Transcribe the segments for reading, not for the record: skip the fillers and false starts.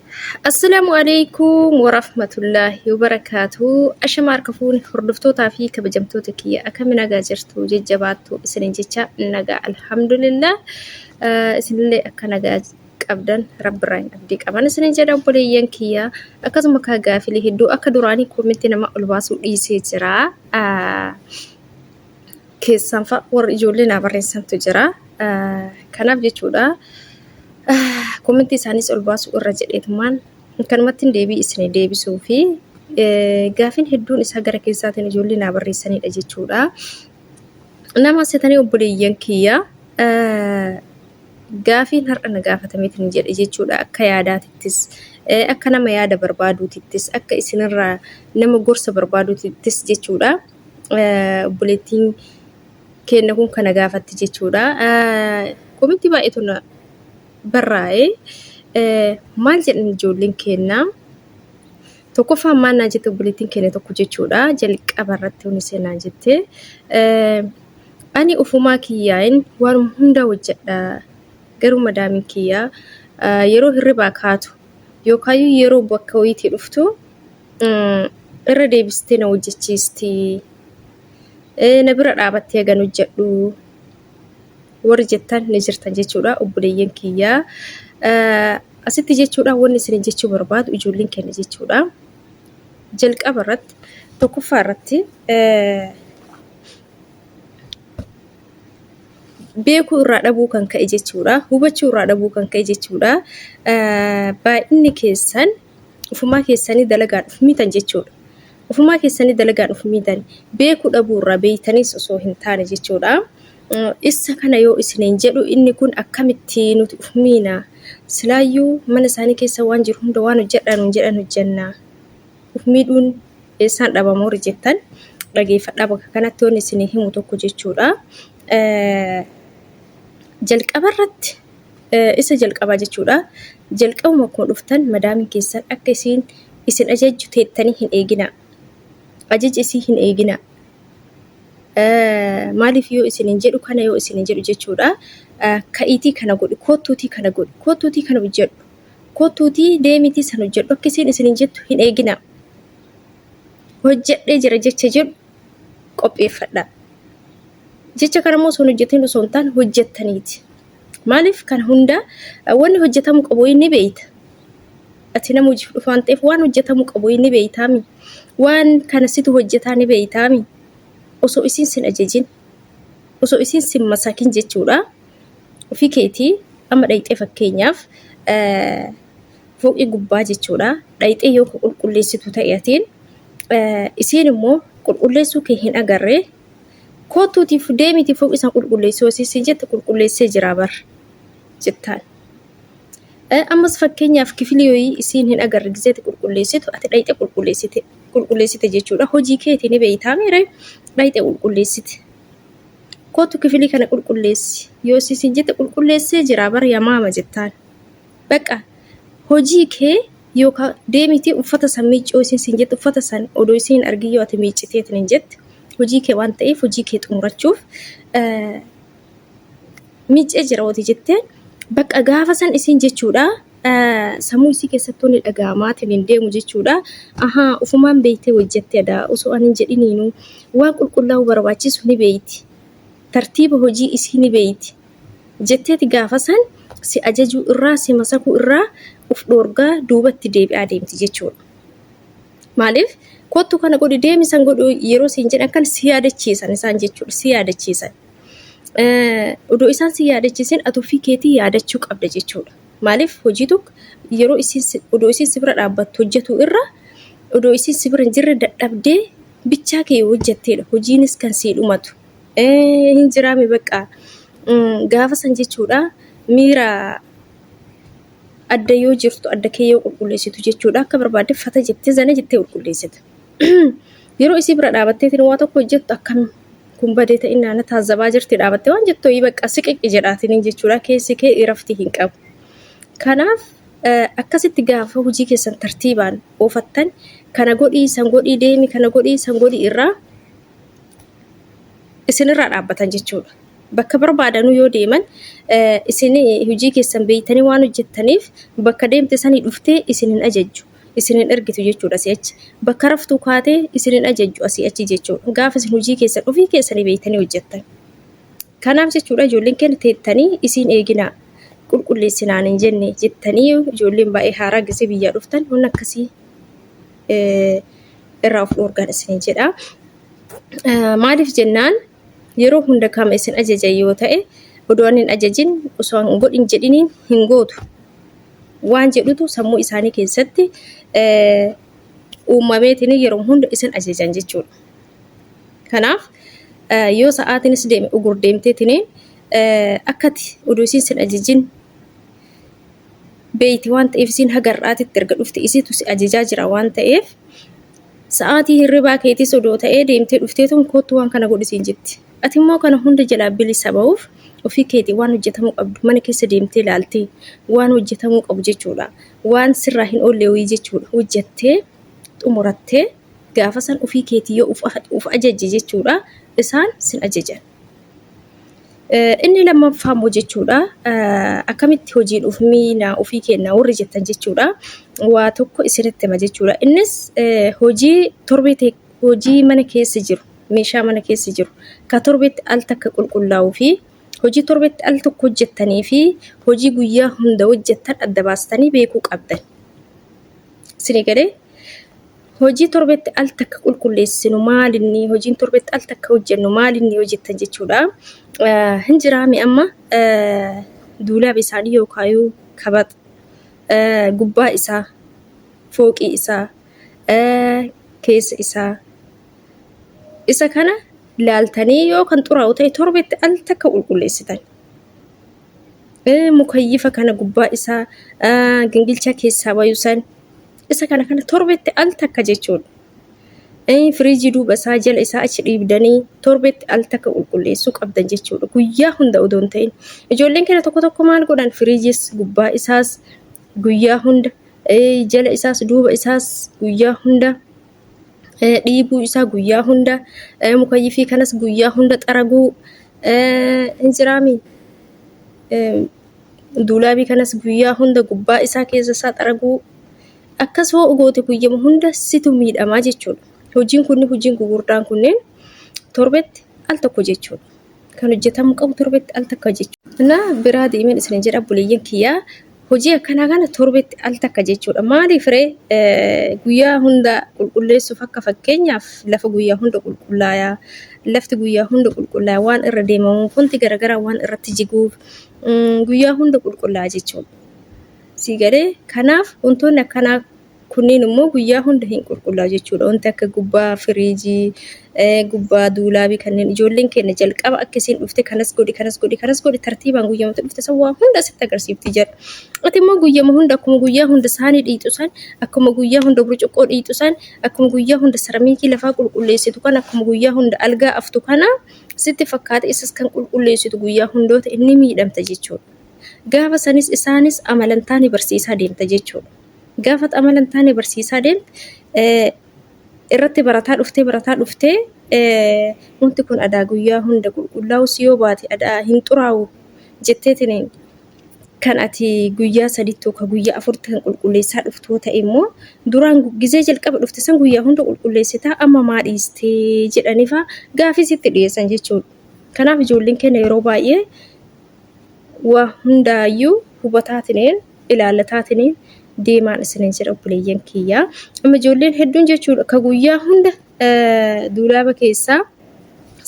Assalamualaikum warahmatullahi wabarakatuh. Ashamaar kafuun hordoftootaa fi kabajamtoota kiyya akkamiin nagaa jirtu jajjabaattu isiniin jecha nagaa alhamdulillah. Isinillee akka nagaa qabdan rabbiraan abdii qaban isiniin jedha obboleeyyan kiyya. Akkasuma akka gaafilee hedduu akka duraanii koomentii nama ol baasuu dhiisee jira. Keessaan fa'a warra ijoollee naa barreessantu jira. Kanaaf jechuudha. Koomentii isaanis ol baasuu irra jedheetumaan kanumatti deebii isin deebisuu fi gaafin hedduun isaa gara keessaatiin ijoollee naa barreessanidha jechuudha. Nama asitanii obboleeyyan kiyya gaafiin har'a na gaafatameetiin jedhe jechuudha. Akka yaadaatittis akka nama yaada barbaaduutittis akka isinirraa nama gorsa barbaaduutittis jechuudha. Obboleettiin kenna kun kana gaafatti jechuudha. Koomentii baay'eetu na barraa'ee maal jedhan ijoolleen kennaa tokkoffaa maal naa jette obboleettiin kenna tokko jechuudha. Jalqaba irratti huni seenaa jette ani ufumaa kiyyaa'in waan hunda hojjedha garuu madaamin kiyyaa yeroo hirribaa kaatu yookaan yeroo bakka wayiitii dhuftu irra deebistee na hojjechiisti na bira dhaabattee gan hojjedhu warri jettan ni jirtan jechuudha obboleeyyan kiyyaa. Asitti jechuudha wanni isin jechuu barbaadu ijoolleen kenna jechuudha. Jalqaba irratti tokkoffaa irratti beekuu irraa dhabuu kan ka'e jechuudha. Hubachuu irraa dhabuu kan ka'e jechuudha. Baay'inni keessan ufumaa keessanii dalagaan uf miitan jechuudha. Ufumaa keessanii dalagaan uf miitan beekuu dhabuu irraa beeytaniis osoo hin taane jechuudha. Isa kana yoo isiniin jedhu inni kun akkamitti nuti uf miina silaayyuu mana isaanii keessa waan jiru hunda waan hojjedhan hojjenna uf miidhuun eessaan dhabamoo jettan dhageeffadhaa bakka kanatti waan isinii himu tokko jechuudha. Jalqaba irratti isa jalqabaa jechuudha. Jalqabuma akkuma dhuftan madaamin keessan akka isin ajajju teettanii hin eegina. Ajaja isii hin eegina. Maaliif yoo isiniin jedhu kana yoo isiniin jedhu jechuudha. Ka'iitii kana godhi, kottuutii kana godhi, kottuutii kana hojjedhu, kottuutii deemitii sana hojjedhu akka isiniin jettu hin eegina. Hojjedhee jira jecha jedhu qopheeffadha. Jecha kana immoo osoo hojjetin osoo hin taane hojjettaniiti. Maaliif kana hunda wanni hojjetamu qabu inni beeyta. Ati nama hojiif dhufu waan ta'eef waan hojjetamu qabu inni beeytaami. Waan kana situ hojjetaa ni beeytaami. Osoo isin sin ajajin osoo isin sin masakin jechuudha. Ofii keetii amma dhayxee fakkeenyaaf fooqii gubbaa jechuudha. Dhayxee yoo qulqulleessitu ta'eetiin isin immoo qulqulleessuu kee hin agarre kootuutiif deemiti fooqii isaan qulqulleessuu isin jette qulqulleessee jira bar jettaan. Ammas fakkeenyaaf kifilii yoo isin hin agarre gizeeti qulqulleessitu ati dhayxee qulqulleessite jechuudha. Hojii keetii ni beeytaame dhayxee qulqulleessite. Kootu kifilii kana qulqulleessi yoo isin jette qulqulleessee jira bar yamaama jettaan. Baqa hojii kee yookaan deemitii uffata san miiccoo isin jette uffata san odoo isin argi yoo ati miicciteetiin hin jette hojii kee waan ta'eef hojii kee xumurachuuf miiccee jira wati jettee baqa gaafa san isin jechuudha. Sammuu isii keessattuu ni dhaga'amaatiin hin deemu jechuudha. Ufumaan beeytee hojjetteedha osoo ani hin jedhiniinu waan qulqullaa'uu barbaachisu ni beeyti. Tartiiba hojii isii ni beeyti. Jetteeti gaafa san si ajajuu irraa si masakuu irraa uf dhoorgaa duubatti deebi'aa deemti jechuudha. Maaliif kottu kana godhi deemi san godhu yeroo siin jedhan kan si yaadachiisan isaan jechuudha. Si yaadachiisan. Odoo isaan si yaadachiisan ati ofii keetii yaadachuu qabda jechuudha. Maaliif hojii tokko yeroo odoo isin si bira dhaabbattu hojjetu irra odoo isin si bira hin jirre dadhabdee bichaa kee hojjetteedha. Hojiinis kan sii dhumatu. Hin jiraame baqa gaafa san jechuudha. Miira adda yoo jirtu adda kee yoo qulqulleessitu jechuudha. Akka barbaadde fata jettee zana jettee qulqulleessita. Yeroo isii bira dhaabbatteetiin waa tokko hojjettu akkam kun badee ta'in naana taazzabaa jirti dhaabattee waan jettu baqa siqiqi jedhaatiin jechuudha. Keessi kee irafti hin qabu. Kanaaf akkasitti gaafa hojii keessan tartiibaan oofattan kana godhii san godhii deemi kana godhii san godhii irraa isinirraa dhaabbatan jechuudha. bakka barbaadanu yoo deeman isin hojii keessan beeytanii waan hojjettaniif bakka deemte sanii dhuftee isinin ajajju isinin ergitu jechuudha si'achi bakka raftuu kaatee isinin ajajju asii achi jechuudha gaafa isin hojii keessan ofii keessanii beeytanii hojjettan kanaaf jechuudha ijoolleen keenya teettanii isin eeginaa qulqulleessinaan hin jenne jettanii ijoolleen baay'ee haaraa gisee biyyaa dhuftan hun akkasii irraa of dhoorgan isin jedha maaliif jennaan yeroo hunda kama isin ajajan yoo ta'e odoo hin ajajin osoo hin godhin jedhiniin hin gootu waan jedhutu sammuu isaanii keessatti uumameetiin yeroo hunda isin ajajan jechuudha kanaaf yoo sa'aatiinis deeme ugur deemteetiin akkati odoo isin sin ajajin beeyti waan ta'eef isin hagarraatitti erga dhufte isitu si ajajaa jira waan ta'eef sa'aatii hirribaa keetis odoo ta'ee deemtee dhufteetuun kootu waan kana godhisiin jetti ati immoo kana hunda jalaa bilisa ba'uuf ofii keetii waan hojjetamuu qabdu mana keessa deemtee ilaaltee waan hojjetamuu qabu jechuudha waan sirraa hin oolle wayii jechuudha hojjettee xumurattee gaafa san ofii keetii yoo uf ajajje jechuudha isaan sin ajajan inni lammaffaa immoo jechuudha akkamitti hojiin miina ofii kennaa warri jettan jechuudha waa tokko isinitti hima jechuudha innis hojii mana keessa jiru meeshaa mana keessa jiru ka torbeetti al takka qulqullaa'uu fi hojii torbeetti al tokko hojjettanii fi hojii guyyaa hunda hojjettan adda baastanii beekuu qabdan isinii galee hojii torbeetti al takka qulqulleessinu maalinni hojiin torbeetti al takka hojjennu maalinni hojjettan jechuudha hin jiraami amma duulaaba isaanii yookaayuu kabaxa gubbaa isaa fooqii isaa keessa isaa isa kana laaltanii yoo kan xuraa'u ta'e torbeetti al takka qulqulleessitan mukayyifa kana gubbaa isaa gingilcha keessaa bayusan isa kana torbeetti al takka jechuudha firiijii duuba isaa jala isaa achi dhiibdanii torbeetti al takka qulqulleessuu qabdan jechuudha guyyaa hunda odoo hin ta'in ijoolleen keenya tokko tokko maal godhan firiijis gubbaa isaas guyyaa hunda jala isaas duuba isaas guyyaa hunda dhiibuu isaa guyyaa hunda mukayyifii kanas guyyaa hunda xaraguu hin jiraami duulaabii kanas guyyaa hunda gubbaa isaa keessa isaa xaraguu akkas hoo goote guyyama hunda situ miidhamaa jechuudha hojiin gurguddaan kunneen torbeetti al tokko jechuudha kan hojjetamu qabu torbeetti al takka jechuudha na biraa deemeen isin jedha buleeyyan kiyyaa hojii akkanaa kana torbeetti al takka jechuudha maaliif ree guyyaa hunda qulqulleessuuf akka fakkeenyaaf lafa guyyaa hunda qulqullaayaa lafti guyyaa hunda qulqullaayaa waan irra deemamu fonti garagaraa waan irratti jiguuf guyyaa hunda qulqullaayaa jechuudha si galee kanaaf wantoonni akkanaa kunneen immoo guyyaa hunda hin qulqullaa'u jechuudha wanti akka gubbaa firiijii gubbaa duulaabii kanneen ijoolleen keenya jalqaba akkasiin dhufte kanas godhi tartiibaan guyyamatti dhufte sawwaa hunda sitti agarsiifti jedha ati immoo guyyama hunda akkuma guyyaa hunda saanii dhiixusan akkuma guyyaa hunda burcuqqoo dhiixusan akkuma guyyaa hunda saramiikii lafaa qulqulleessitu kan akkuma guyyaa hunda algaa aftu kana sitti fakkaata isas kan qulqulleessitu guyyaa hundoota inni miidhamta jechuudha gaafa sanis isaanis amalantaani barsiisaa deemta jechuudha gaafa amalantaani barsiisaa deemte irratti barataa dhuftee wanti kun adaa guyyaa hunda qulqullaa'u siyoo baate adaa hin xuraa'u jetteetiin kan ati guyyaa sadittuu ka guyyaa afurtti kan qulqulleessaa dhuftoo ta'e immoo duraan gizee jalqaba dhufte san guyyaa hunda qulqulleessitaa amma maa dhiistee jedhaniifaa gaafii sitti dhiyeessan jechuudha kanaaf ijoolleen keenya yeroo baay'ee waa hundaayyuu hubataatiin ilaalataatiin deemaan isiniin jedha obboleeyyan kiyyaa amma ijoolleen hedduun jechuudha ka guyyaa hunda duulaaba keessaa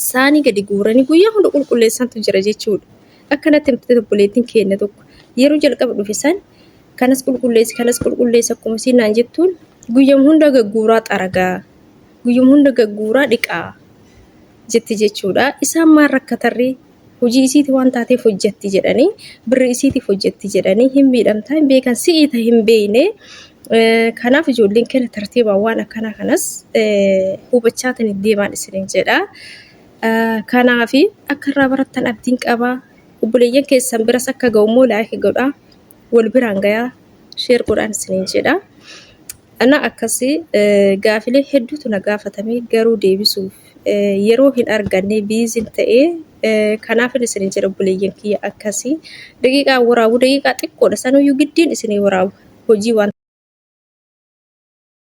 saanii gadi guuranii guyyaa hunda qulqulleessantu jira jechuudha akkanatti himte obboleettiin keenya tokko yeroo jalqaba dhufe san kanas qulqulleessa akkuma siinaan jettuun guyyama hunda gagguuraa xaragaa guyyama hunda gagguuraa dhiqaa jetti jechuudha isaan maal rakkatarree hojii isiiti waan taateef hojjetti jedhanii birri isiitiif hojjetti jedhanii hin miidhamtaa hin beekan si'iita hin beekne kanaaf ijoolleen keenya tartiibaan waan akkanaa kanas hubachaatiin deemaan isiniin jedha kanaaf akka irraa barattan abdiin qabaa obboleeyyan keessan biras akka ga'ummoo laayik godhaa wal biraan gayaa sheer godhaan isiniin jedha Ana akkasii gaafilee hedduutu na gaafatame garuu deebisuuf yeroo hin arganne biizin ta'ee kanaaf isin jedha buleeyyan kiyya akkasii daqiiqaa waraabu daqiiqaa xiqqoodha sanuyyuu giddiin isin waraabu hojii waan